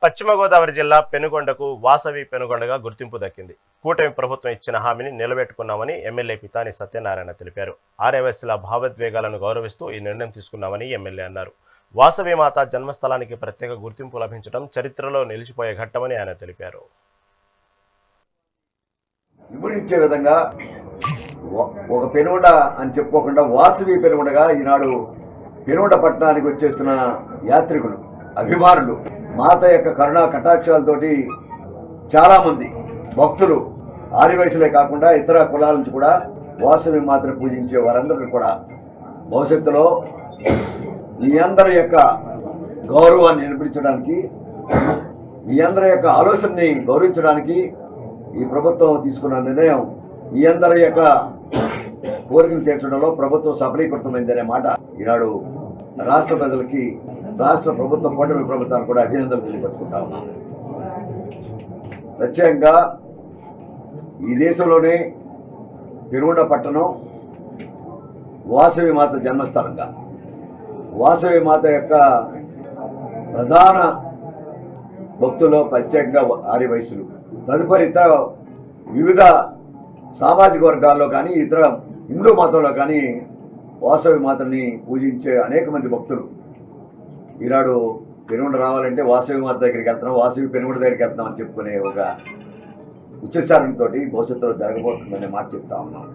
పశ్చిమ గోదావరి జిల్లా పెనుగొండకు వాసవి పెనుగొండగా గుర్తింపు దక్కింది. కూటమి ప్రభుత్వం ఇచ్చిన హామీని నిలబెట్టుకున్నామని ఎమ్మెల్యే పితాని సత్యనారాయణ తెలిపారు. ఆర్యవైశ్యుల భావోద్వేగాలను గౌరవిస్తూ ఈ నిర్ణయం తీసుకున్నామని ఎమ్మెల్యే అన్నారు. వాసవి మాత జన్మస్థలానికి ప్రత్యేక గుర్తింపు లభించడం చరిత్రలో నిలిచిపోయే ఘట్టమని ఆయన తెలిపారు. వివరించే విధంగా ఒక పెనుగొండ అని చెప్పుకోకుండా వాసవి పెనుగొండగా ఈనాడు పెనుగొండ పట్టణానికి వచ్చేసిన యాత్రికులు, అభిమానులు, మాత యొక్క కరుణా కటాక్షాలతోటి చాలామంది భక్తులు ఆదివాసులే కాకుండా ఇతర కులాల నుంచి కూడా వాసవి మాతను పూజించే వారందరూ కూడా భవిష్యత్తులో మీ అందరి యొక్క గౌరవాన్ని నిలబడించడానికి, మీ అందరి యొక్క ఆలోచనని గౌరవించడానికి ఈ ప్రభుత్వం తీసుకున్న నిర్ణయం మీ అందరి యొక్క కోరికలు తీర్చడంలో ప్రభుత్వం సఫలీకృతమైందనే మాట ఈనాడు రాష్ట్ర ప్రజలకి, రాష్ట్ర ప్రభుత్వం, కూటమి ప్రభుత్వాన్ని కూడా అభినందనలు తెలియపరుచుకుంటా ఉన్నాను. ప్రత్యేకంగా ఈ దేశంలోనే పెనుగొండ పట్టణం వాసవి మాత జన్మస్థలంగా, వాసవి మాత యొక్క ప్రధాన భక్తుల్లో ప్రత్యేకంగా ఆర్యవైశ్యులు, తదుపరి ఇతర వివిధ సామాజిక వర్గాల్లో కానీ ఇతర హిందూ మతంలో కానీ వాసవి మాతని పూజించే అనేక మంది భక్తులు ఈనాడు పెనుగొండ రావాలంటే వాసవి మాత దగ్గరికి వెళ్తున్నాం, వాసవి పెనుగొండ దగ్గరికి వెళ్తున్నాం అని చెప్పుకునే ఒక ఉచ్చారణతో భవిష్యత్తులో జరగబోతుందనే మాట చెప్తా ఉన్నాం.